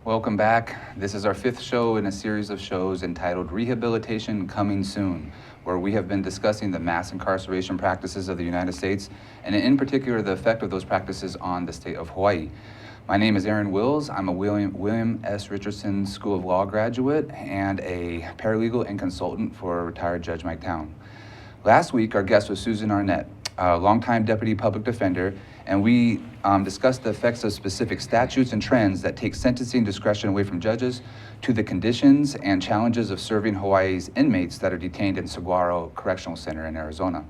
Welcome back. This is our fifth show in a series of shows entitled Rehabilitation Coming Soon, where we have been discussing the mass incarceration practices of the United States, and in particular, the effect of those practices on the state of Hawaii. My name is Aaron Wills. I'm a William S. Richardson School of Law graduate and a paralegal and consultant for retired Judge Mike Town. Last week, our guest was Susan Arnett, a longtime deputy public defender, and we discussed the effects of specific statutes and trends that take sentencing discretion away from judges to the conditions and challenges of serving Hawaii's inmates that are detained in Saguaro Correctional Center in Arizona.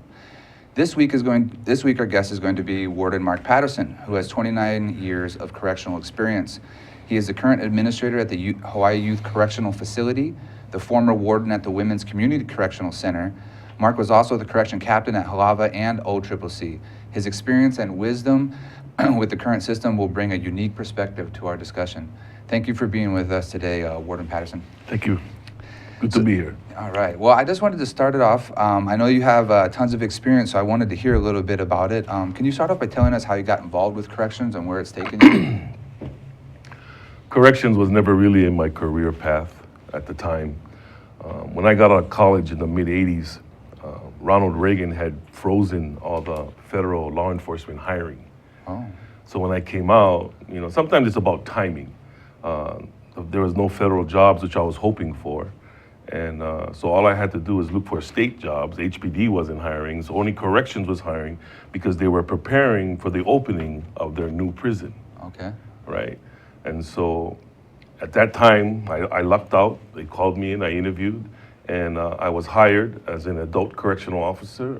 This week our guest is going to be Warden Mark Patterson, who has 29 years of correctional experience. He is the current administrator at the Hawaii Youth Correctional Facility, the former warden at the Women's Community Correctional Center. Mark was also the correction captain at Halawa and OCCC. His experience and wisdom with the current system will bring a unique perspective to our discussion. Thank you for being with us today, Warden Patterson. Thank you. Good to be here. All right. Well, I just wanted to start it off. I know you have tons of experience, so I wanted to hear a little bit about it. Can you start off by telling us how you got involved with corrections and where it's taken you? Corrections was never really in my career path at the time. When I got out of college in the mid-'80s, Ronald Reagan had frozen all the federal law enforcement hiring. Oh. So when I came out, sometimes it's about timing. There was no federal jobs, which I was hoping for. And so all I had to do was look for state jobs. HPD wasn't hiring, so only corrections was hiring because they were preparing for the opening of their new prison. Okay. Right? And so at that time, I lucked out. They called me in, I interviewed, and I was hired as an adult correctional officer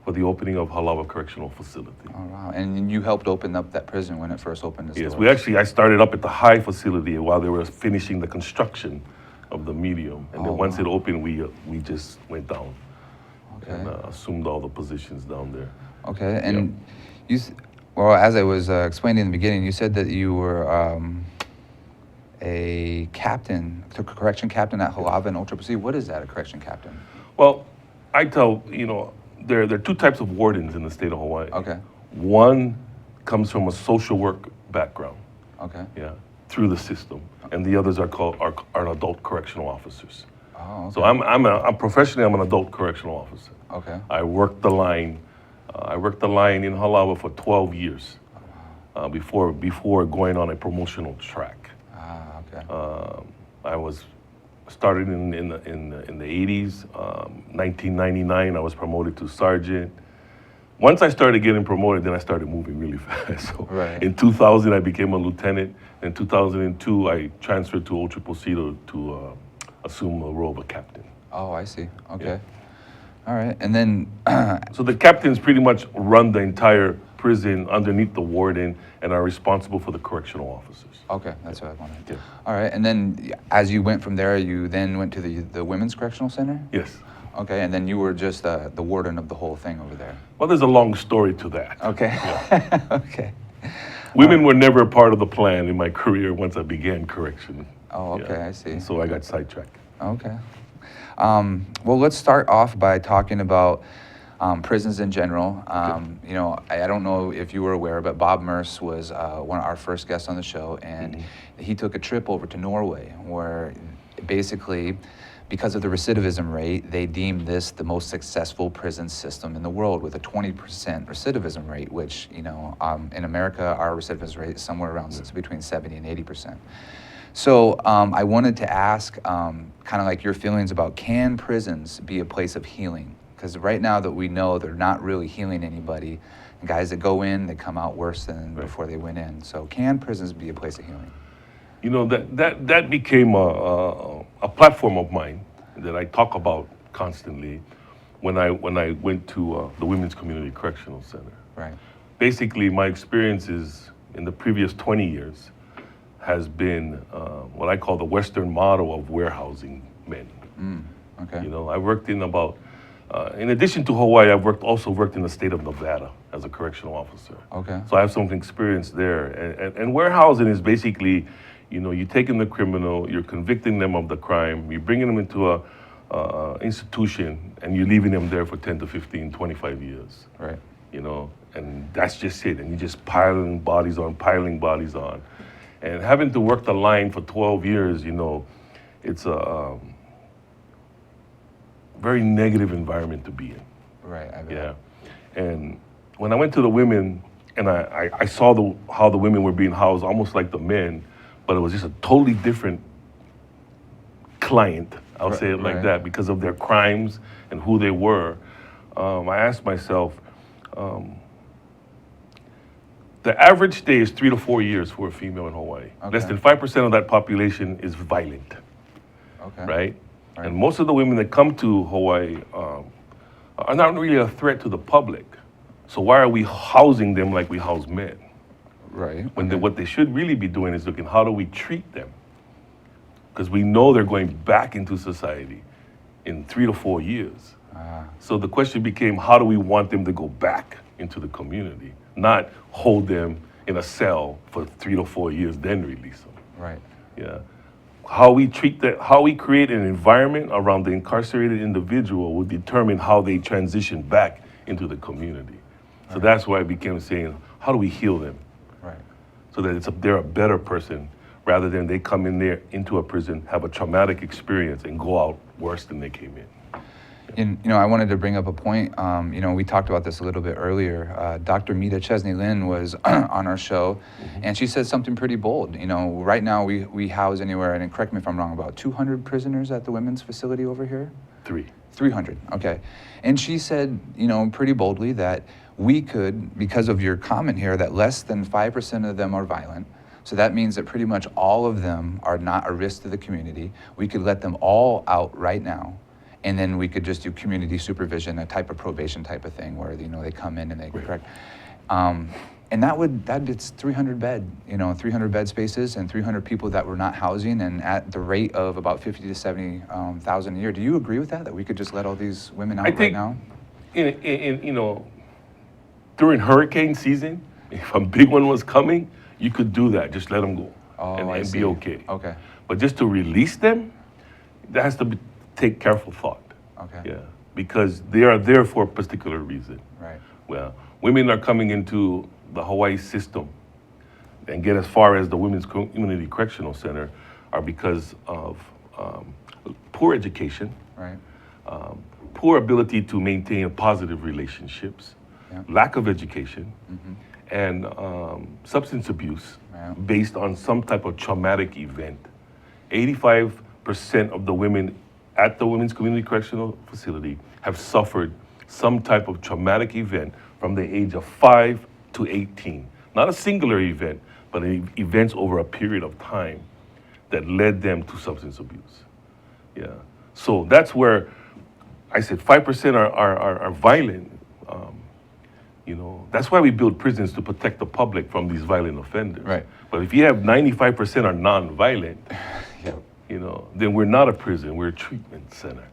for the opening of Halawa Correctional Facility. Oh, wow. And you helped open up that prison when it first opened its doors? Yes, I started up at the high facility while they were finishing the construction of the medium. And then once it opened, we just went down and assumed all the positions down there. Okay, and well, as I was explaining in the beginning, you said that you were a captain, a correction captain at Halawa and OCCC. What is that, a correction captain? Well, I tell, there are two types of wardens in the state of Hawaii. Okay. One comes from a social work background. Okay. Yeah, through the system, and the others are adult correctional officers. Oh, okay. So I'm professionally I'm an adult correctional officer. Okay. I worked the line. I worked the line in Halawa for 12 years before going on a promotional track. Ah, okay. I was started in the 80s. 1999, I was promoted to sergeant. Once I started getting promoted, then I started moving really fast. So right. In 2000, I became a lieutenant. In 2002, I transferred to OCCC to assume the role of a captain. Oh, I see. Okay. Yeah. All right. And then... So the captains pretty much run the entire prison underneath the warden and are responsible for the correctional officers. Okay, that's what I wanted. Yeah. All right. And then as you went from there, you then went to the Women's Correctional Center? Yes. Okay, and then you were just the warden of the whole thing over there. Well, there's a long story to that. Okay. Yeah. Okay. Women were never a part of the plan in my career once I began correction. Oh, okay, I see. And so I got sidetracked. Okay. Well, let's start off by talking about prisons in general. I don't know if you were aware, but Bob Merce was one of our first guests on the show, and he took a trip over to Norway, where basically, because of the recidivism rate, they deemed this the most successful prison system in the world with a 20% recidivism rate, which, in America, our recidivism rate is somewhere around between 70 and 80%. So I wanted to ask kind of like your feelings about, can prisons be a place of healing? Because right now that we know they're not really healing anybody, and guys that go in, they come out worse than before they went in. So can prisons be a place of healing? That became a platform of mine that I talk about constantly when I went to the Women's Community Correctional Center. Right. Basically, my experiences in the previous 20 years has been what I call the Western model of warehousing men. Okay. I worked in about, in addition to Hawaii, I've also worked in the state of Nevada as a correctional officer. Okay. So I have some experience there. And warehousing is basically, you're taking the criminal, you're convicting them of the crime, you're bringing them into a institution, and you're leaving them there for 10 to 15, 25 years. Right. And that's just it. And you're just piling bodies on. And having to work the line for 12 years, it's a very negative environment to be in. Right, I bet. Yeah. And when I went to the women and I saw how the women were being housed almost like the men, but it was just a totally different client, I'll say it like Right. that, because of their crimes and who they were. I asked myself, the average stay is 3 to 4 years for a female in Hawaii. Okay. Less than 5% of that population is violent, Okay. right? Right. And most of the women that come to Hawaii are not really a threat to the public. So why are we housing them like we house men? Right. When okay. what they should really be doing is looking, how do we treat them? Because we know they're going back into society in 3 to 4 years. So the question became, how do we want them to go back into the community? Not hold them in a cell for 3 to 4 years, then release them. Right. Yeah. How we treat that, how we create an environment around the incarcerated individual will determine how they transition back into the community. So Right. that's why I became saying, how do we heal them? Right. So that they're a better person rather than they come in there into a prison, have a traumatic experience, and go out worse than they came in. And, I wanted to bring up a point. We talked about this a little bit earlier. Dr. Mita Chesney-Lynn was on our show, and she said something pretty bold. Right now we house anywhere, and correct me if I'm wrong, about 200 prisoners at the women's facility over here? 300, okay. And she said, pretty boldly that we could, because of your comment here, that less than 5% of them are violent. So that means that pretty much all of them are not a risk to the community. We could let them all out right now. And then we could just do community supervision, a type of probation type of thing where, they come in and they correct. And it's 300 bed spaces and 300 people that we're not housing, and at the rate of about 50 to 70,000 a year. Do you agree with that? That we could just let all these women out right now? During hurricane season, if a big one was coming, you could do that. Just let them go and be okay. Okay. But just to release them, that has to take careful thought. Okay. Yeah, because they are there for a particular reason. Right. Well, women are coming into the Hawaii system and get as far as the Women's Community Correctional Center are because of poor education, Right. poor ability to maintain positive relationships, Yeah. lack of education, Mm-hmm. and substance abuse Yeah. based on some type of traumatic event. 85% of the women at the Women's Community Correctional Facility have suffered some type of traumatic event from the age of 5 to 18. Not a singular event, but events over a period of time that led them to substance abuse. Yeah. So that's where I said 5% are violent. That's why we build prisons, to protect the public from these violent offenders. Right. But if you have 95% are non-violent, Yeah. then we're not a prison, we're a treatment center.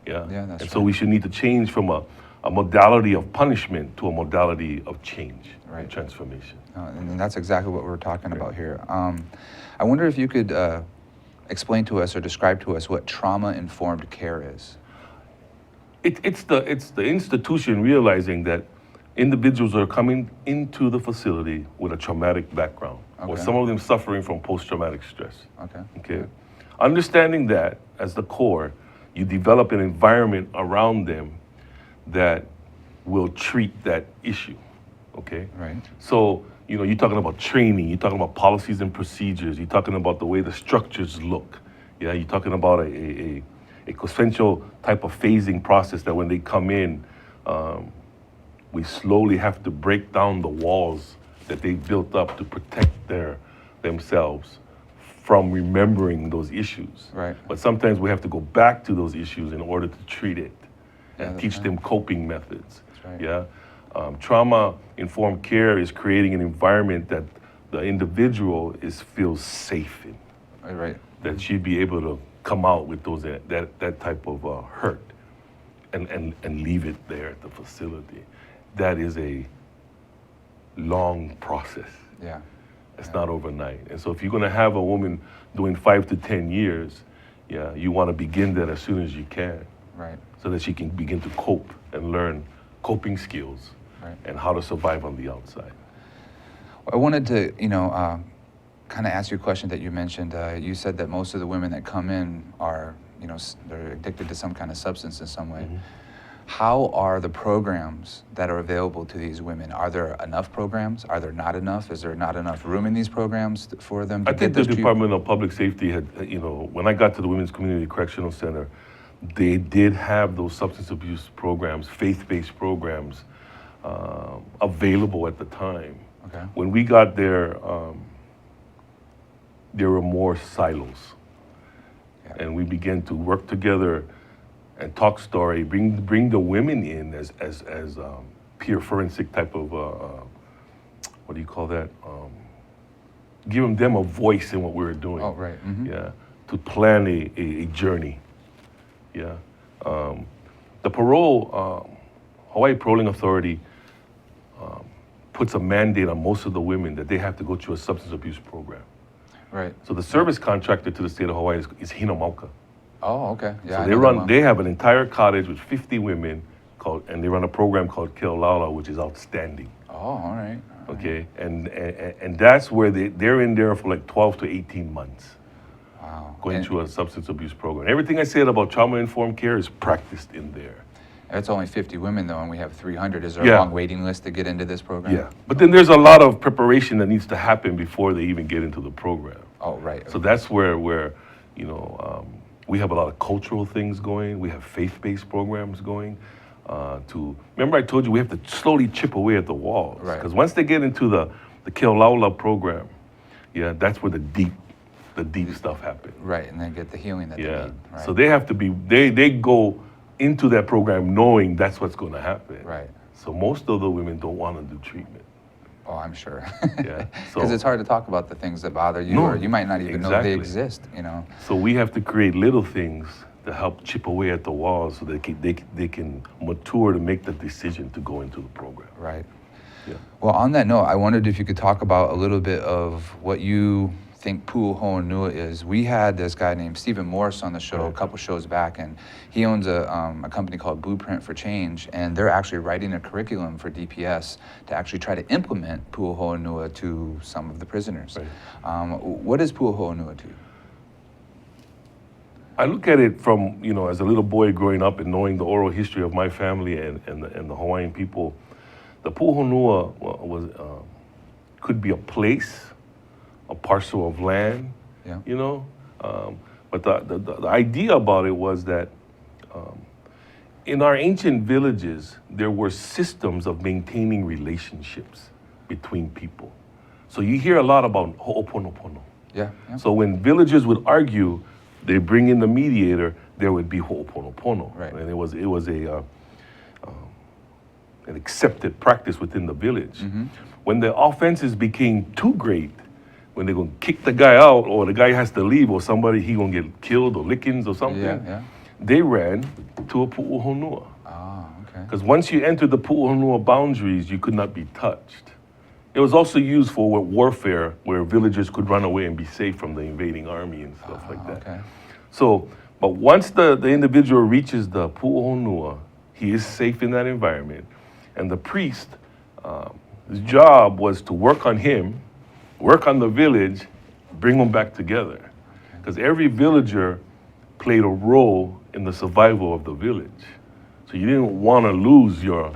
Yeah. Yeah, that's and so right. we should need to change from a modality of punishment to a modality of change, Right. and transformation. And that's exactly what we're talking about here. I wonder if you could explain to us or describe to us what trauma-informed care is. It's the institution realizing that individuals are coming into the facility with a traumatic background, or Okay. some of them suffering from post-traumatic stress. Okay. Okay. Understanding that as the core, you develop an environment around them that will treat that issue. Okay. Right. So, you're talking about training, you're talking about policies and procedures, you're talking about the way the structures look. Yeah, you're talking about a consensual type of phasing process that when they come in, we slowly have to break down the walls that they built up to protect themselves from remembering those issues. Right. But sometimes we have to go back to those issues in order to treat it Yeah, and that's teach right. them coping methods. That's right. Yeah. Trauma-informed care is creating an environment that the individual feels safe in, Right. that she'd be able to come out with that type of hurt and leave it there at the facility. That is a long process. Yeah. It's not overnight. And so if you're going to have a woman doing 5 to 10 years, yeah, you want to begin that as soon as you can, Right. so that she can begin to cope and learn coping skills Right. and how to survive on the outside. I wanted to, kind of ask you a question that you mentioned. You said that most of the women that come in are, they're addicted to some kind of substance in some way. Mm-hmm. How are the programs that are available to these women? Are there enough programs? Are there not enough? Is there not enough room in these programs for them to I get think the this treatment? Department of Public Safety had, when I got to the Women's Community Correctional Center, they did have those substance abuse programs, faith-based programs, available at the time. Okay. When we got there were more silos. Yeah. And we began to work together and talk story, bring the women in as peer forensic type of, what do you call that? Giving them a voice in what we were doing. Oh, right. Mm-hmm. Yeah, to plan a journey. Yeah. The Hawaii Paroling Authority puts a mandate on most of the women that they have to go through a substance abuse program. Right. So the service contractor to the state of Hawaii is Hinamauka. Oh, okay. Yeah. So I know that well. they have an entire cottage with 50 women and they run a program called Halawa, which is outstanding. Oh, all right. All Okay, and that's where they're in there for like 12 to 18 months. Wow. Going through a substance abuse program. Everything I said about trauma-informed care is practiced in there. It's only 50 women though, and we have 300. Is there Yeah. a long waiting list to get into this program? Yeah, but then there's a lot of preparation that needs to happen before they even get into the program. Oh, right. So that's where we have a lot of cultural things going. We have faith-based programs going. Remember I told you we have to slowly chip away at the walls. Right. Because once they get into the Keolaula program, yeah, that's where the deep stuff happens. Right, and then get the healing that they Yeah. need. Right. So they have to be, they go into that program knowing that's what's going to happen. Right. So most of the women don't want to do treatment. Oh, I'm sure. Yeah. Because it's hard to talk about the things that bother you, No, or you might not even know they exactly. exist. So we have to create little things to help chip away at the walls so they can mature to make the decision to go into the program. Right. Yeah. Well, on that note, I wondered if you could talk about a little bit of what you think Pu'uho'onua is. We had this guy named Stephen Morris on the show a couple shows back, and he owns a company called Blueprint for Change, and they're actually writing a curriculum for DPS to actually try to implement Pu'uho'onua to some of the prisoners. Right. What is Pu'uho'onua to you? I look at it from, as a little boy growing up and knowing the oral history of my family and the Hawaiian people. The Pu'uho'onua could be a place, a parcel of land, Yeah. But the idea about it was that in our ancient villages, there were systems of maintaining relationships between people. So you hear a lot about ho'oponopono. Yeah. Yeah. So when villagers would argue, they bring in the mediator, there would be ho'oponopono. Right. And it was an accepted practice within the village. Mm-hmm. When the offenses became too great, when they're gonna kick the guy out, or the guy has to leave, or he gonna get killed or lickings or something, Yeah. they ran to a pu'uho'onua. Ah, okay. Because once you entered the pu'uho'onua boundaries, you could not be touched. It was also used for warfare, where villagers could run away and be safe from the invading army and stuff like that. Okay. So, but once the individual reaches the pu'uho'onua, he is safe in that environment. And the priest, his job was to work on him, work on the village, bring them back together. Because every villager played a role in the survival of the village. So you didn't want to lose your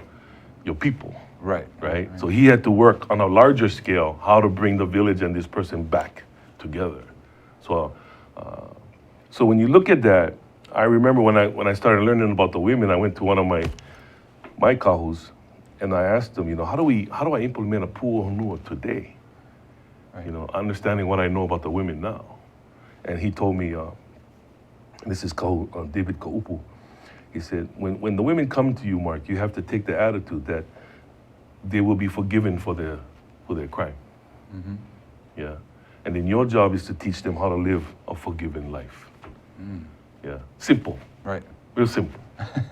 people. Right. Right? So he had to work on a larger scale how to bring the village and this person back together. So when you look at that, I remember when I started learning about the women, I went to one of my kahus and I asked them, how do I implement a pu'uho'onua today? Right. Understanding what I know about the women now. And he told me, this is called David Kaupu. He said, when the women come to you, Mark, you have to take the attitude that they will be forgiven for their crime. Mm-hmm. Yeah. And then your job is to teach them how to live a forgiven life. Yeah. Simple. Right. Real simple.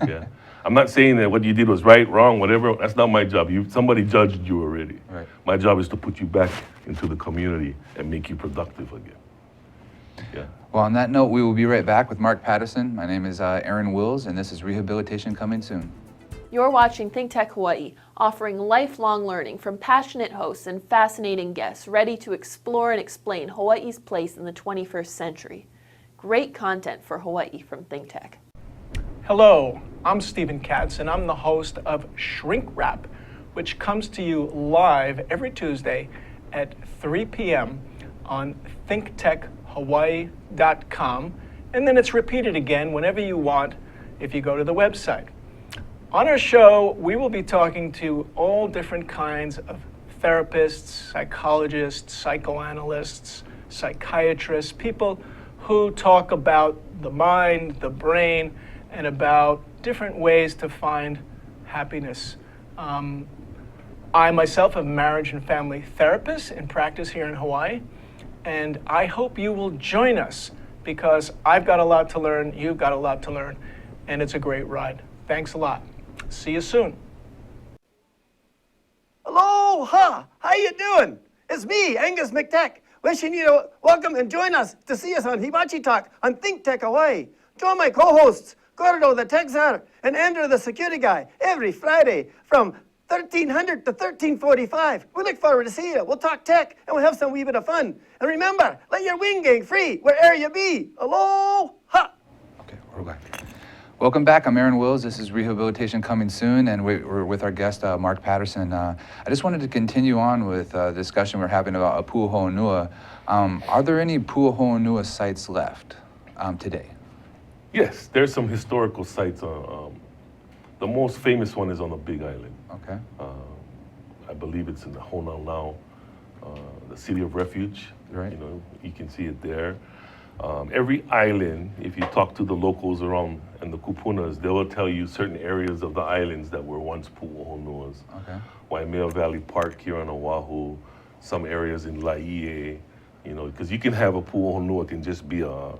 Yeah. I'm not saying that what you did was right, wrong, whatever. That's not my job. Somebody judged you already. Right. My job is to put you back into the community and make you productive again. Yeah. Well, on that note, we will be right back with Mark Patterson. My name is Aaron Wills, and this is Rehabilitation Coming Soon. You're watching Think Tech Hawaii, offering lifelong learning from passionate hosts and fascinating guests ready to explore and explain Hawaii's place in the 21st century. Great content for Hawaii from Think Tech. Hello, I'm Stephen Katz, and I'm the host of Shrink Wrap, which comes to you live every Tuesday at 3 p.m. on thinktechhawaii.com, and then it's repeated again whenever you want if you go to the website. On our show, we will be talking to all different kinds of therapists, psychologists, psychoanalysts, psychiatrists, people who talk about the mind, the brain, and about different ways to find happiness. I myself am a marriage and family therapist in practice here in Hawaii, and I hope you will join us because I've got a lot to learn, you've got a lot to learn, and it's a great ride. Thanks a lot. See you soon. Aloha! How you doing? It's me, Angus McTech, wishing you to welcome and join us to see us on Hibachi Talk on Think Tech Hawaii. Join my co-hosts, Gordo the Tech Czar and Andrew the Security Guy, every Friday from 1300 to 1345. We look forward to seeing you. We'll talk tech and we'll have some wee bit of fun. And remember, let your wing gang free wherever you be. Aloha! Okay, we're back. Welcome back. I'm Aaron Wills. This is Rehabilitation Coming Soon, and we're with our guest, Mark Patterson. I just wanted to continue on with the discussion we're having about Pu'uhonua. Are there any Pu'uhonua sites left today? Yes, there's some historical sites. The most famous one is on the Big Island. Okay. I believe it's in the Honolulu, the City of Refuge. Right. You know, you can see it there. Every island, if you talk to the locals around and the kupunas, they will tell you certain areas of the islands that were once pu'uhonuas. Okay. Waimea Valley Park here on Oahu, some areas in Laie, you know, because you can have a pu'uhonua, it can just be a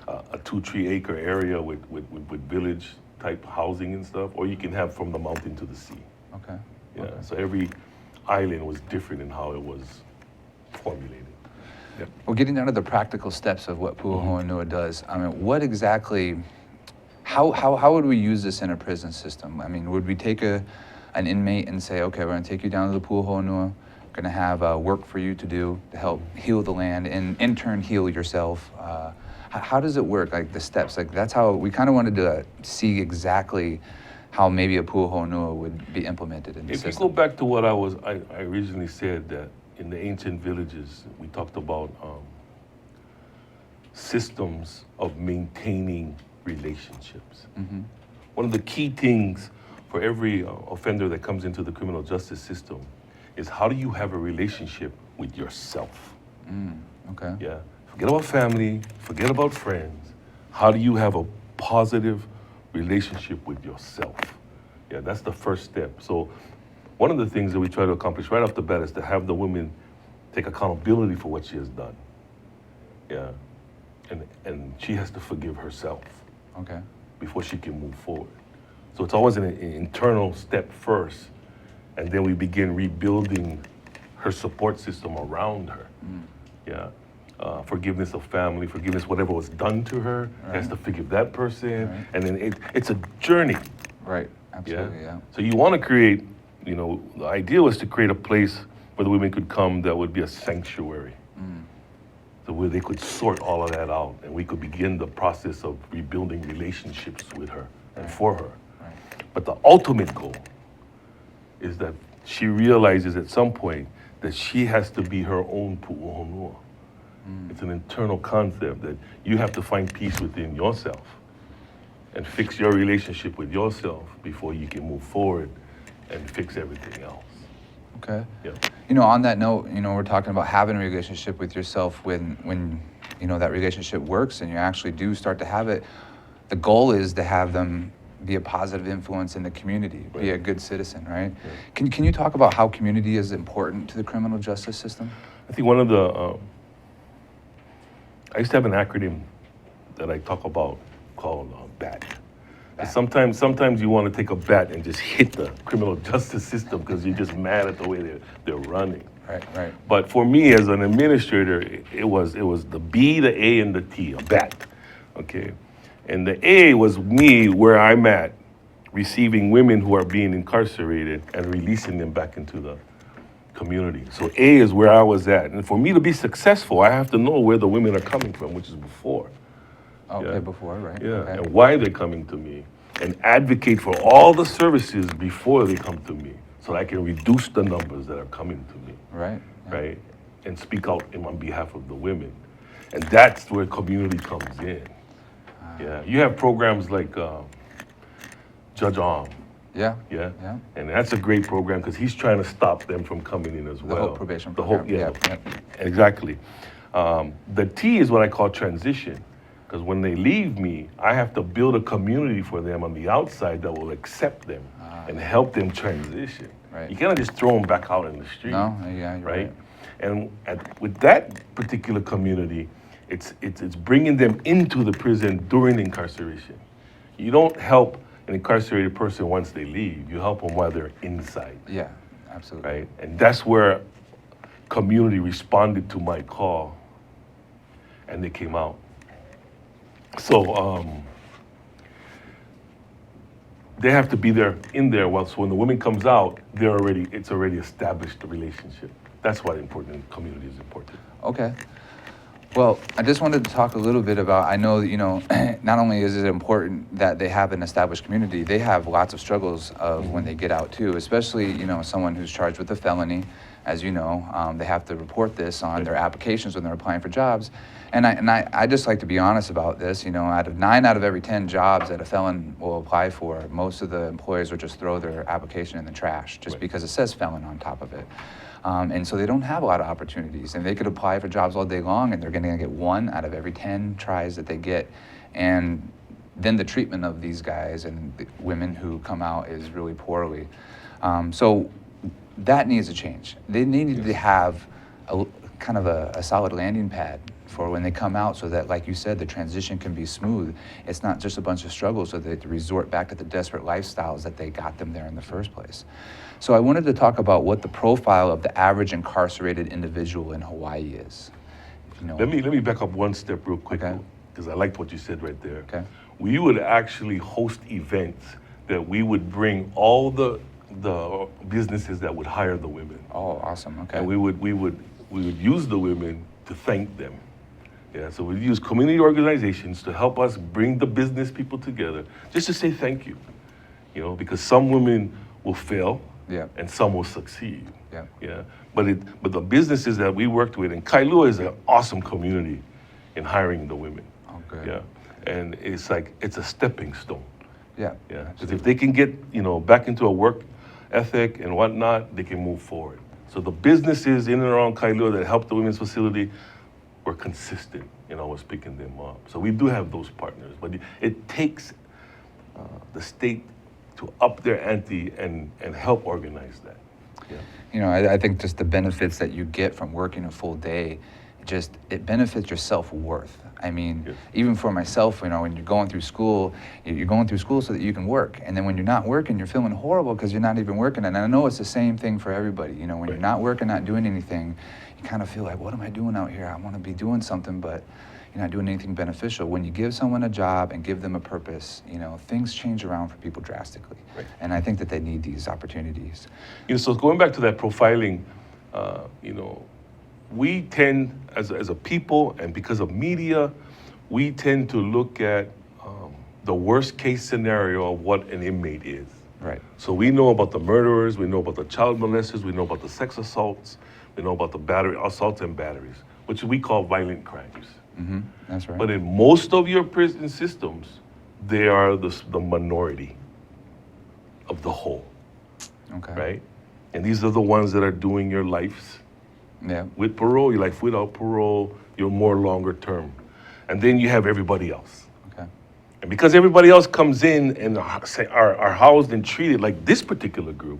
2-3 acre area with village type housing and stuff, or you can have from the mountain to the sea. Okay. Yeah, Okay. so every island was different in how it was formulated. Yep. Well, getting down to the practical steps of what Pu'uhonua does, I mean, what exactly, how would we use this in a prison system? I mean, would we take an inmate and say, okay, we're gonna take you down to the Pu'uhonua, we're gonna have work for you to do to help heal the land and in turn heal yourself? How does it work, like the steps? Like that's how, we kind of wanted to see exactly how maybe a Pu'uhonua would be implemented in the system. If you go back to what I originally said, that in the ancient villages, we talked about systems of maintaining relationships. Mm-hmm. One of the key things for every offender that comes into the criminal justice system is how do you have a relationship with yourself? Okay. Yeah. Forget about family, forget about friends. How do you have a positive relationship with yourself? Yeah, that's the first step. So one of the things that we try to accomplish right off the bat is to have the woman take accountability for what she has done. Yeah. And she has to forgive herself Okay. before she can move forward. So it's always an internal step first, and then we begin rebuilding her support system around her. Yeah. Forgiveness of family, forgiveness whatever was done to her, has to forgive that person, Right. and then it's a journey. Right. Absolutely. Yeah. So you want to create, you know, the idea was to create a place where the women could come that would be a sanctuary. So where they could sort all of that out, and we could begin the process of rebuilding relationships with her and for her. Right. But the ultimate goal is that she realizes at some point that she has to be her own pu'uhonua. It's an internal concept that you have to find peace within yourself and fix your relationship with yourself before you can move forward and fix everything else. Okay. Yeah. You know, on that note, you know, we're talking about having a relationship with yourself when you know that relationship works and you actually do start to have it. The goal is to have them be a positive influence in the community, be a good citizen, right? Can you talk about how community is important to the criminal justice system? I think one of the, I used to have an acronym that I talk about called BAT. Sometimes you want to take a bat and just hit the criminal justice system because you're just mad at the way they're running. Right. But for me as an administrator, it was the B, the A, and the T, a bat. Okay, and the A was me where I'm at receiving women who are being incarcerated and releasing them back into the community. So A is where I was at. And for me to be successful, I have to know where the women are coming from, which is before. Okay, Yeah. before, right? Yeah, Okay. and why they're coming to me, and advocate for all the services before they come to me, so I can reduce the numbers that are coming to me, Right. Yeah. right? And speak out on behalf of the women. And that's where community comes in. Yeah, you have programs like Judge Arm, Yeah. yeah? Yeah. And that's a great program because he's trying to stop them from coming in as The well. Hope Probation The Hope, Program. yeah, Yep. exactly. The T is what I call transition, because when they leave me, I have to build a community for them on the outside that will accept them and help them transition. Right. You cannot just throw them back out in the street. No, yeah, you're right. And with that particular community, it's bringing them into the prison during incarceration. You don't help an incarcerated person once they leave. You help them while they're inside, Yeah, absolutely. right? And that's where community responded to my call, and they came out. So they have to be there in there. So when the woman comes out, it's already established the relationship. That's why important community is important. Okay. Well, I just wanted to talk a little bit about, I know that, you know, not only is it important that they have an established community, they have lots of struggles of when they get out too, especially, you know, someone who's charged with a felony. As you know, they have to report this on their applications when they're applying for jobs. And I just like to be honest about this, you know, 9 out of every 10 jobs that a felon will apply for, most of the employers will just throw their application in the trash just because it says felon on top of it. And so they don't have a lot of opportunities, and they could apply for jobs all day long, and they're going to get 1 out of every 10 tries that they get. And then the treatment of these guys and the women who come out is really poorly. So that needs to change. They need to have a kind of a solid landing pad for when they come out, so that, like you said, the transition can be smooth. It's not just a bunch of struggles, so they have to resort back to the desperate lifestyles that they got them there in the first place. So I wanted to talk about what the profile of the average incarcerated individual in Hawaii is. You know, Let me back up one step real quick, Okay. because I liked what you said right there. Okay. We would actually host events that we would bring all the businesses that would hire the women, oh, awesome. Okay. and we would use the women to thank them. Yeah, so we use community organizations to help us bring the business people together, just to say thank you. You know, because some women will fail, Yeah. and some will succeed. Yeah. Yeah. But the businesses that we worked with, and Kailua is an awesome community in hiring the women. Oh, good. Yeah. And it's like it's a stepping stone. Yeah. Yeah. Because if they can get, you know, back into a work ethic and whatnot, they can move forward. So the businesses in and around Kailua that help the women's facility were consistent in always picking them up. So we do have those partners, but it takes the state to up their ante and help organize that. Yeah. You know, I think just the benefits that you get from working a full day, it benefits your self-worth. I mean, Yes. even for myself, you know, when you're going through school, you're going through school so that you can work. And then when you're not working, you're feeling horrible because you're not even working. And I know it's the same thing for everybody. You know, when you're Right. not working, not doing anything, you kind of feel like, what am I doing out here? I want to be doing something, but you're not doing anything beneficial. When you give someone a job and give them a purpose, you know, things change around for people drastically. Right. And I think that they need these opportunities. You know, so going back to that profiling, you know, we tend, as a people, and because of media, we tend to look at the worst case scenario of what an inmate is. Right. So we know about the murderers, we know about the child molesters, we know about the sex assaults, we know about the assaults and batteries, which we call violent crimes. Mm-hmm. That's right. But in most of your prison systems, they are the minority of the whole, Okay. right? And these are the ones that are doing your lives Yeah. with parole, your life without parole, your more longer term. And then you have everybody else. Okay. And because everybody else comes in and are housed and treated like this particular group,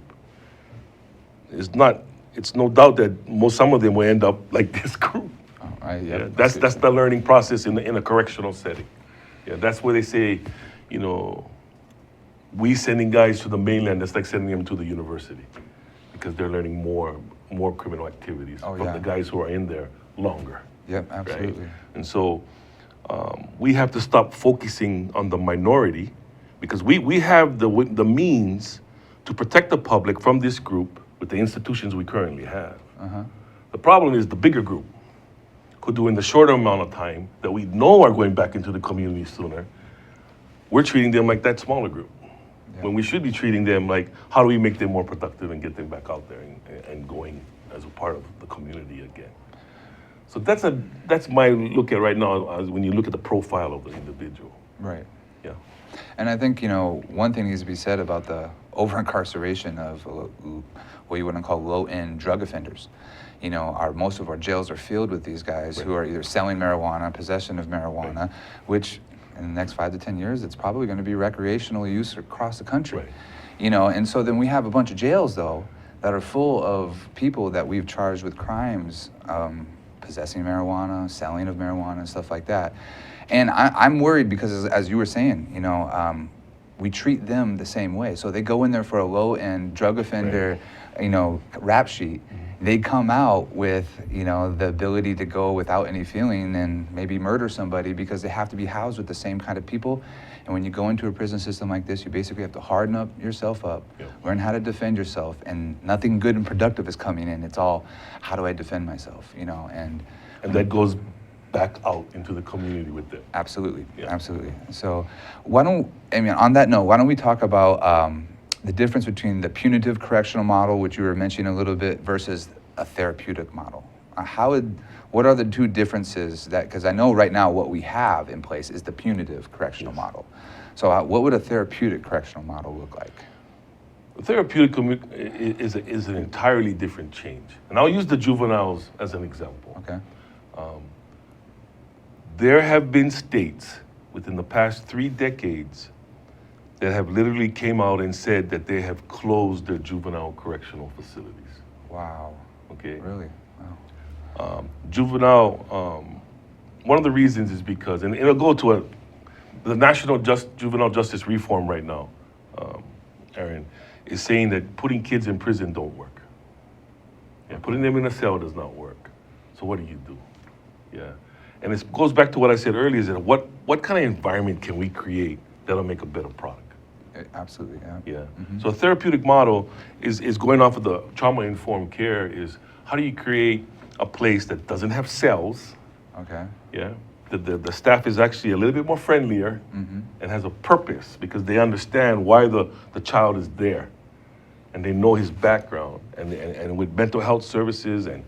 it's no doubt that some of them will end up like this group. Oh, Yeah, that's the learning process in a correctional setting. Yeah, that's where they say, you know, we sending guys to the mainland, that's like sending them to the university, because they're learning more criminal activities Oh, from yeah. the guys who are in there longer. Yep, Right? absolutely. And so we have to stop focusing on the minority. because we have the means to protect the public from this group with the institutions we currently have. The problem is the bigger group who do in the shorter amount of time that we know are going back into the community sooner, we're treating them like that smaller group. When we should be treating them like, how do we make them more productive and get them back out there and going as a part of the community again. So that's my look at right now when you look at the profile of the individual. Right. Yeah. And I think, one thing needs to be said about the over-incarceration of what you want to call low-end drug offenders. Most of our jails are filled with these guys who are either selling marijuana, possession of marijuana, which in the next 5 to 10 years, it's probably going to be recreational use across the country. And so then we have a bunch of jails, though, that are full of people that we've charged with crimes, possessing marijuana, selling of marijuana, and stuff like that. And I'm worried because, as you were saying, we treat them the same way. So they go in there for a low-end drug offender, rap sheet. They come out with, the ability to go without any feeling and maybe murder somebody because they have to be housed with the same kind of people. And when you go into a prison system like this, you basically have to harden up yourself up, learn how to defend yourself, and nothing good and productive is coming in. It's all, how do I defend myself, And that goes back out into the community with them. Absolutely, absolutely. So on that note, why don't we talk about the difference between the punitive correctional model, which you were mentioning a little bit, versus a therapeutic model. What are the two differences because I know right now what we have in place is the punitive correctional model. So what would a therapeutic correctional model look like? The therapeutic is an entirely different change. And I'll use the juveniles as an example. Okay. There have been states within the past 3 decades that have literally came out and said that they have closed their juvenile correctional facilities. Wow. Okay. Really? Wow. Juvenile, one of the reasons is because, and it'll go to the National Juvenile Justice Reform right now, Aaron, is saying that putting kids in prison don't work. Yeah, putting them in a cell does not work. So what do? Yeah. And it goes back to what I said earlier, is that what kind of environment can we create that'll make a better product? Absolutely, yeah. Yeah. So a therapeutic model is going off of the trauma-informed care is how do you create a place that doesn't have cells? Okay. Yeah. The staff is actually a little bit more friendlier and has a purpose because they understand why the child is there and they know his background. And with mental health services and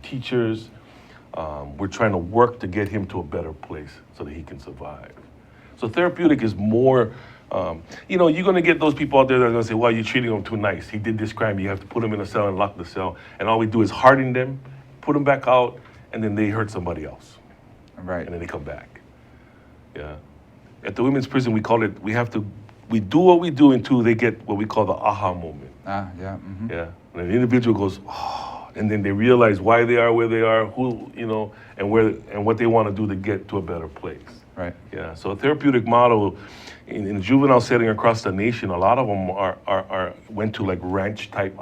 teachers, we're trying to work to get him to a better place so that he can survive. So therapeutic is more, you're going to get those people out there that are going to say, well, you're treating him too nice. He did this crime. You have to put him in a cell and lock the cell. And all we do is harden them, put them back out, and then they hurt somebody else. Right. And then they come back. Yeah. At the women's prison, we call it, we do what we do until they get what we call the aha moment. Yeah. Yeah. And the individual goes, oh, and then they realize why they are where they are, and what they want to do to get to a better place. Right. Yeah. So a therapeutic model in a juvenile setting across the nation, a lot of them went to like ranch type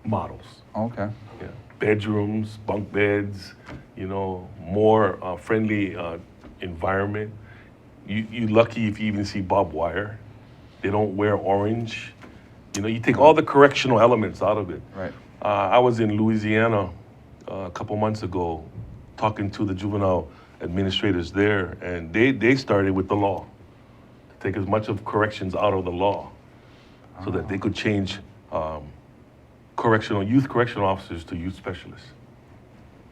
models. Okay. Yeah. Bedrooms, bunk beds, more friendly environment. You're lucky if you even see barbed wire. They don't wear orange. You take all the correctional elements out of it. Right. I was in Louisiana a couple months ago talking to the juvenile administrators there, and they started with the law to take as much of corrections out of the law so that they could change youth correctional officers to youth specialists.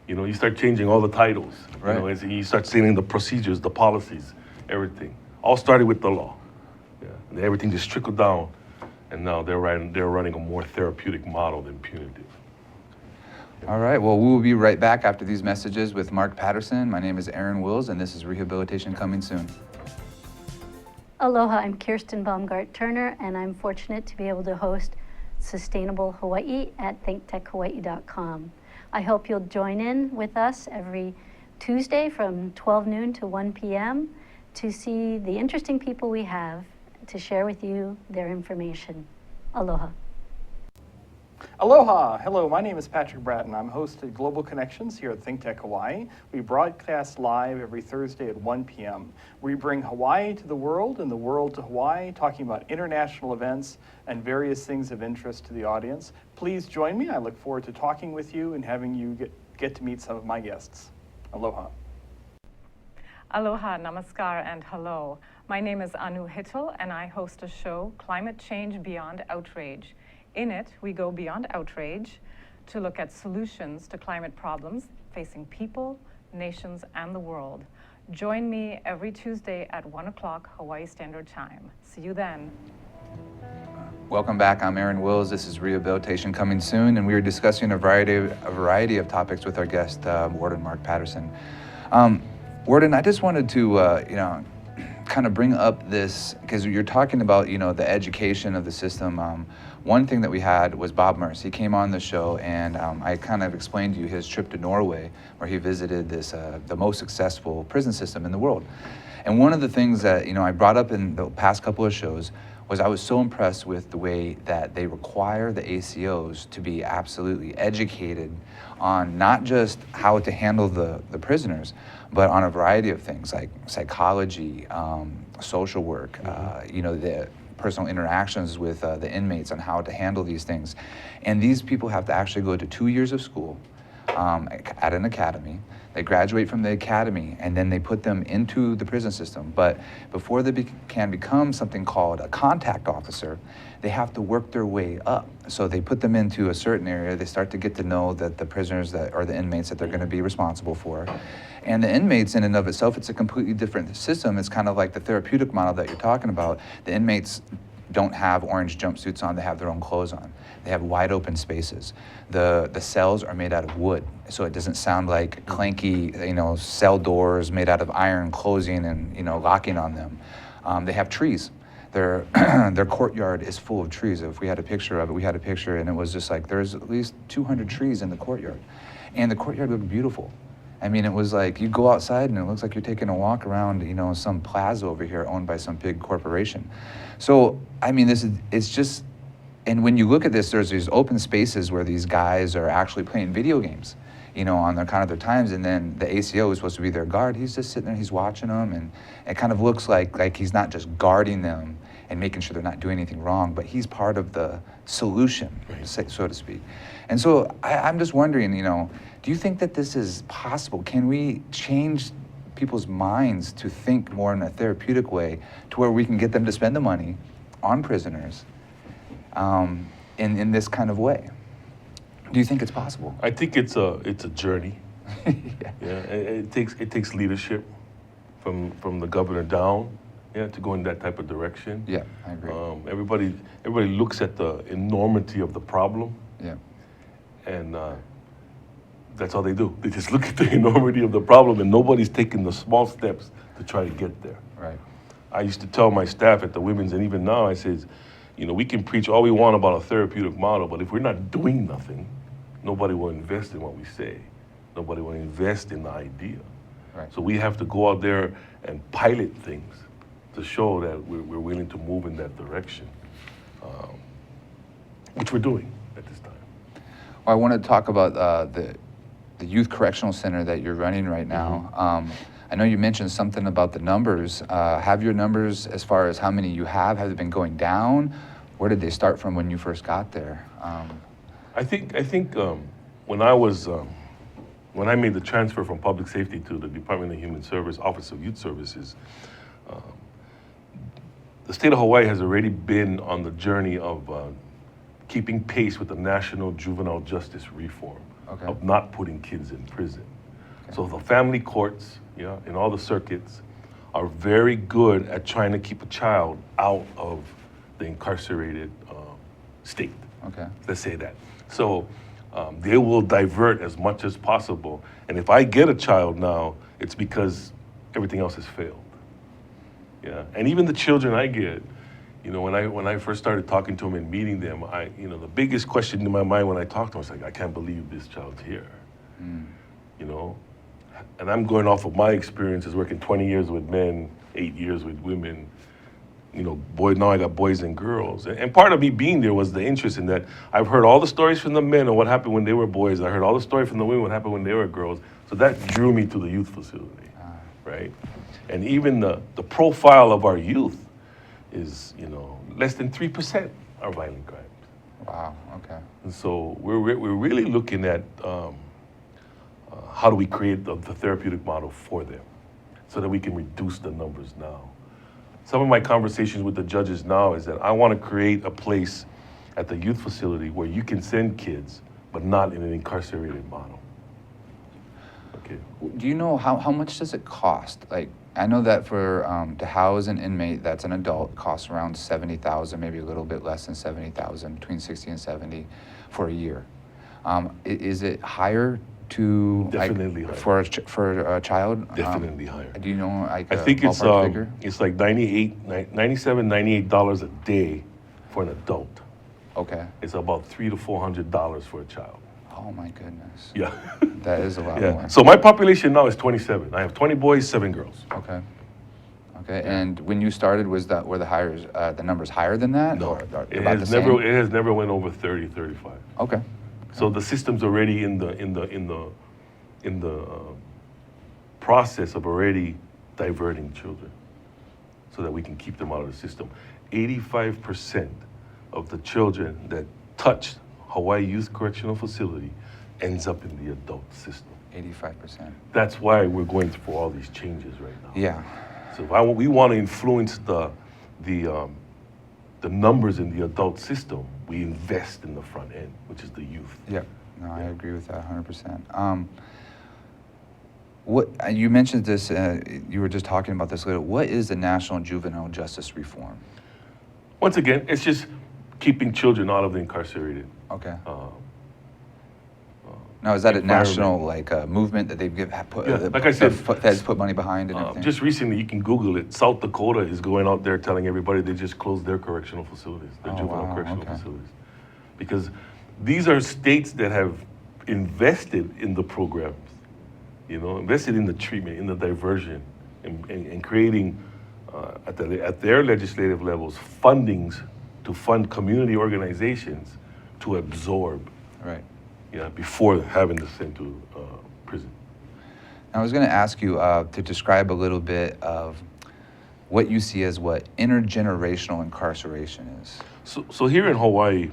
You start changing all the titles. Right. You start seeing the procedures, the policies, everything. All started with the law. Yeah. And everything just trickled down, and now they're running a more therapeutic model than punitive. All right, well, we will be right back after these messages with Mark Patterson. My name is Aaron Wills, and this is Rehabilitation Coming Soon. Aloha, I'm Kirsten Baumgart-Turner, and I'm fortunate to be able to host Sustainable Hawaii at thinktechhawaii.com. I hope you'll join in with us every Tuesday from 12 noon to 1 p.m. to see the interesting people we have to share with you their information. Aloha. Aloha! Hello, my name is Patrick Bratton. I'm host of Global Connections here at Think Tech Hawaii. We broadcast live every Thursday at 1 p.m. We bring Hawaii to the world and the world to Hawaii, talking about international events and various things of interest to the audience. Please join me. I look forward to talking with you and having you get to meet some of my guests. Aloha. Aloha, namaskar, and hello. My name is Anu Hittel, and I host a show, Climate Change Beyond Outrage. In it, we go beyond outrage to look at solutions to climate problems facing people, nations, and the world. Join me every Tuesday at 1 o'clock Hawaii Standard Time. See you then. Welcome back. I'm Aaron Wills. This is Rehabilitation Coming Soon, and we are discussing a variety of topics with our guest, Warden Mark Patterson. Warden, I just wanted to, kind of bring up this, because you're talking about, the education of the system. One thing that we had was Bob Merce. He came on the show, and I kind of explained to you his trip to Norway, where he visited the most successful prison system in the world. And one of the things that, I brought up in the past couple of shows was I was so impressed with the way that they require the ACOs to be absolutely educated on not just how to handle the prisoners, but on a variety of things like psychology, social work, the personal interactions with the inmates on how to handle these things. And these people have to actually go to 2 years of school at an academy. They graduate from the academy, and then they put them into the prison system. But before they can become something called a contact officer, they have to work their way up. So they put them into a certain area. They start to get to know the prisoners or the inmates that they're going to be responsible for. And the inmates in and of itself, it's a completely different system. It's kind of like the therapeutic model that you're talking about. The inmates don't have orange jumpsuits on, they have their own clothes on. They have wide open spaces. The cells are made out of wood, so it doesn't sound like clanky, cell doors made out of iron closing and, locking on them. They have trees. Their courtyard is full of trees. If we had a picture of it, we had a picture, and it was just like there's at least 200 trees in the courtyard. And the courtyard looked beautiful. I mean, it was like you go outside and it looks like you're taking a walk around, some plaza over here owned by some big corporation. So, I mean, it's just, and when you look at this, there's these open spaces where these guys are actually playing video games, on their their times, and then the ACO is supposed to be their guard. He's just sitting there, he's watching them, and it kind of looks like he's not just guarding them and making sure they're not doing anything wrong, but he's part of the solution, so to speak. And so I'm just wondering, do you think that this is possible? Can we change people's minds to think more in a therapeutic way to where we can get them to spend the money on prisoners in this kind of way? Do you think it's possible? I think it's a journey. It takes leadership from the governor down, to go in that type of direction. Yeah, I agree. Everybody looks at the enormity of the problem. Yeah. And that's all they do. They just look at the enormity of the problem, and nobody's taking the small steps to try to get there. Right. I used to tell my staff at the women's, and even now I says, we can preach all we want about a therapeutic model, but if we're not doing nothing, nobody will invest in what we say. Nobody will invest in the idea. Right. So we have to go out there and pilot things to show that we're willing to move in that direction, which we're doing at this time. Well, I want to talk about the Youth Correctional Center that you're running right now. Mm-hmm. I know you mentioned something about the numbers. Have your numbers, as far as how many you have they been going down? Where did they start from when you first got there? I think when I made the transfer from public safety to the Department of Human Service, Office of Youth Services, the state of Hawaii has already been on the journey of keeping pace with the national juvenile justice reform, of not putting kids in prison. Okay. So the family courts, in all the circuits, are very good at trying to keep a child out of the incarcerated state. Okay. Let's say that. So they will divert as much as possible. And if I get a child now, it's because everything else has failed. Yeah. And even the children I get, when I first started talking to them and meeting them, the biggest question in my mind when I talk to them was like, I can't believe this child's here. And I'm going off of my experiences working 20 years with men, 8 years with women. now I got boys and girls. And part of me being there was the interest in that. I've heard all the stories from the men on what happened when they were boys. I heard all the stories from the women what happened when they were girls. So that drew me to the youth facility, right? And even the profile of our youth is, less than 3% are violent crimes. Wow, okay. And so we're really looking at how do we create the therapeutic model for them so that we can reduce the numbers now. Some of my conversations with the judges now is that I want to create a place at the youth facility where you can send kids, but not in an incarcerated model. Okay. Do you know how much does it cost? Like, I know that for to house an inmate that's an adult costs around $70,000, maybe a little bit less than $70,000, between 60 and 70 for a year. Is it higher to Definitely higher. for a child? Definitely higher. Do you know I think it's like $98 a day for an adult. Okay. It's about $300 to $400 for a child. Oh my goodness. Yeah. That is a lot Yeah. more. So my population now is 27. I have 20 boys, 7 girls. Okay. Okay. And when you started, were the numbers higher than that? No, Or it about has the same? never. It has never went over 30, 35. Okay. So the system's already in the process of already diverting children, so that we can keep them out of the system. 85% of the children that touch Hawaii Youth Correctional Facility ends up in the adult system. 85%. That's why we're going for all these changes right now. Yeah. So if we want to influence the numbers in the adult system, we invest in the front end, which is the youth. Yep. No, I agree with that 100%. What you mentioned this, you were just talking about this later. What is the National Juvenile Justice Reform? Once again, it's just keeping children out of the incarcerated. Okay. Now, is that a environment. national movement that they've put? Yeah, like I said, Feds put money behind and everything. Just recently, you can Google it. South Dakota is going out there telling everybody they just closed their correctional facilities, their juvenile correctional facilities, because these are states that have invested in the programs, invested in the treatment, in the diversion, and creating at their legislative levels fundings to fund community organizations to absorb. Right. Before having to send to prison. I was going to ask you to describe a little bit of what you see as what intergenerational incarceration is. So here in Hawaii,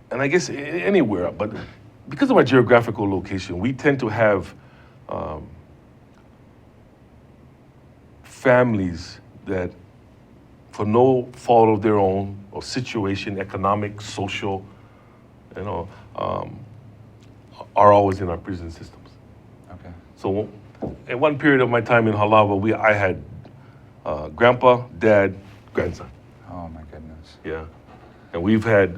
and I guess anywhere, but because of our geographical location, we tend to have families that, for no fault of their own, or situation, economic, social, are always in our prison systems. Okay. So at one period of my time in Halawa, I had grandpa, dad, grandson. Oh my goodness. Yeah. And we've had,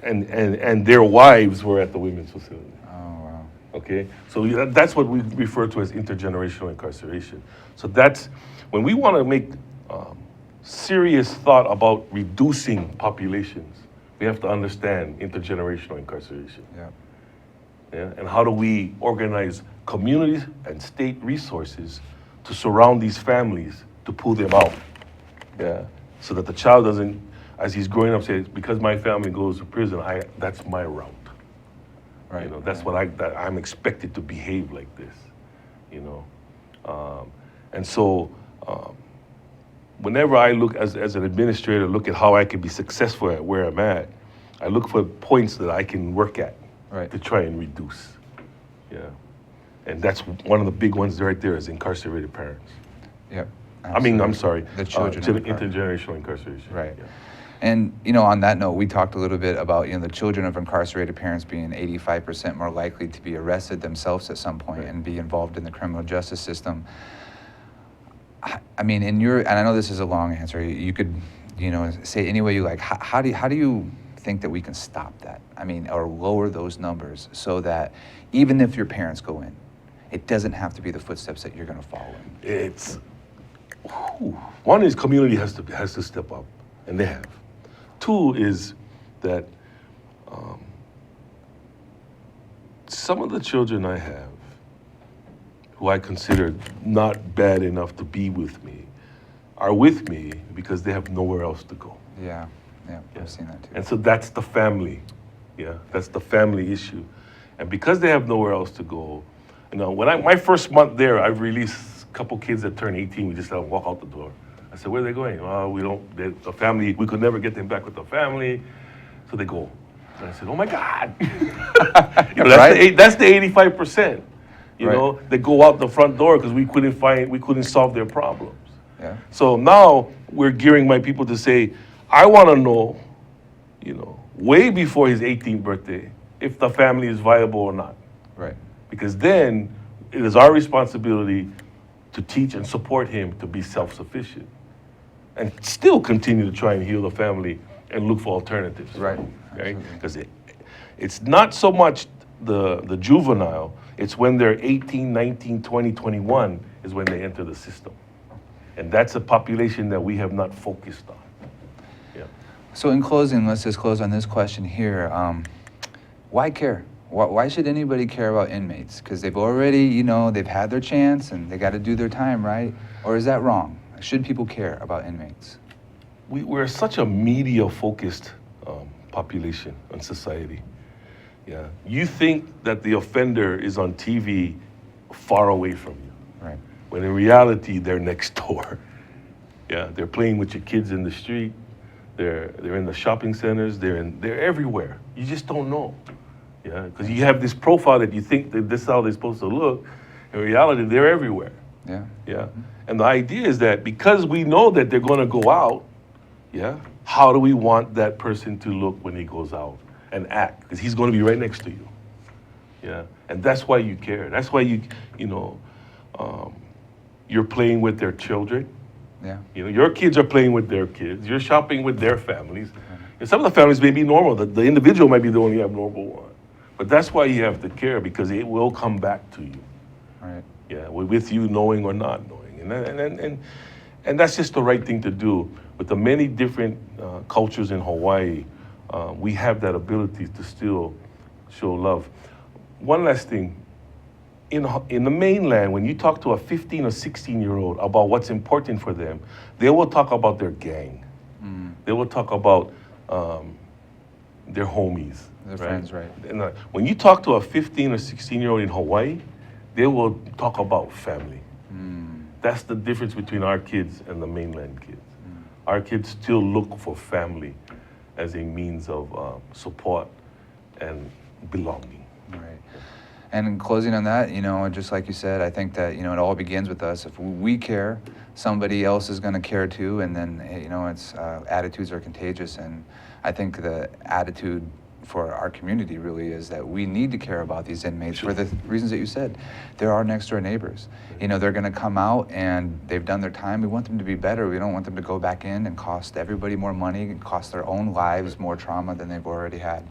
and their wives were at the women's facility. Oh wow. Okay, so that's what we refer to as intergenerational incarceration. So that's when we want to make serious thought about reducing populations, we have to understand intergenerational incarceration. Yeah. Yeah, and how do we organize communities and state resources to surround these families to pull them out? Yeah, so that the child doesn't, as he's growing up, say, because my family goes to prison, that's my route. Right. That's what I'm expected to behave like this. And so whenever I look as an administrator, look at how I can be successful at where I'm at, I look for points that I can work at to try and reduce. Yeah, and that's one of the big ones right there is incarcerated parents. Yep. I'm sorry. The children. Intergenerational incarceration. Right. Yeah. And on that note, we talked a little bit about the children of incarcerated parents being 85% more likely to be arrested themselves at some point and be involved in the criminal justice system. I mean, and I know this is a long answer. You could, say any way you like. How do you think that we can stop that? I mean, or lower those numbers so that even if your parents go in, it doesn't have to be the footsteps that you're going to follow in. One is community has to step up, and they have. Two is that some of the children I have who I consider not bad enough to be with me, are with me because they have nowhere else to go. Yeah, I've seen that too. And so that's the family. Yeah, that's the family issue. And because they have nowhere else to go, you know, my first month there, I released a couple kids that turned 18. We just let them walk out the door. I said, where are they going? Oh, the family, we could never get them back with the family. So they go. And I said, oh my God. You know, that's the 85%. You know, they go out the front door because we couldn't solve their problems. Yeah. So now we're gearing my people to say, I want to know, you know, way before his 18th birthday, if the family is viable or not. Right. Because then it is our responsibility to teach and support him to be self-sufficient and still continue to try and heal the family and look for alternatives. Right. Because it's not so much the juvenile, it's when they're 18, 19, 20, 21 is when they enter the system. And that's a population that we have not focused on. Yeah. So in closing, let's just close on this question here. Why care? Why should anybody care about inmates? Because they've already, you know, they've had their chance and they got to do their time, right? Or is that wrong? Should people care about inmates? We're such a media-focused population and society. Yeah. You think that the offender is on TV far away from you. Right. When in reality, they're next door. Yeah, they're playing with your kids in the street. They're in the shopping centers. They're everywhere. You just don't know. Yeah, because you have this profile that you think that this is how they're supposed to look. In reality, they're everywhere. Yeah. Yeah, and the idea is that because we know that they're going to go out, yeah, how do we want that person to look when he goes out and act? Because he's going to be right next to you. Yeah, and that's why you care. That's why you're playing with their children. Yeah. You know, your kids are playing with their kids. You're shopping with their families. And some of the families may be normal. The individual might be the only abnormal one. But that's why you have to care, because it will come back to you. Right. Yeah, with you knowing or not knowing. And that's just the right thing to do. With the many different cultures in Hawaii, we have that ability to still show love. One last thing. In the mainland, when you talk to a 15 or 16-year-old about what's important for them, they will talk about their gang. They will talk about their homies. Their friends, right. And when you talk to a 15 or 16-year-old in Hawaii, they will talk about family. That's the difference between our kids and the mainland kids. Our kids still look for family as a means of support and belonging. Right. And in closing on that, you know, just like you said, I think that, you know, it all begins with us. If we care, somebody else is going to care too, and then, you know, it's attitudes are contagious, and I think the attitude for our community really is that we need to care about these inmates for the reasons that you said. They're our next door neighbors. You know, they're going to come out and they've done their time. We want them to be better. We don't want them to go back in and cost everybody more money and cost their own lives more trauma than they've already had.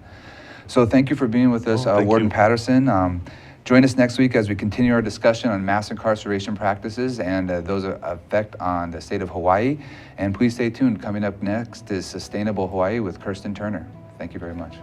So thank you for being with us, Warden Patterson. Join us next week as we continue our discussion on mass incarceration practices and those effect on the state of Hawaii. And please stay tuned. Coming up next is Sustainable Hawaii with Kirsten Turner. Thank you very much.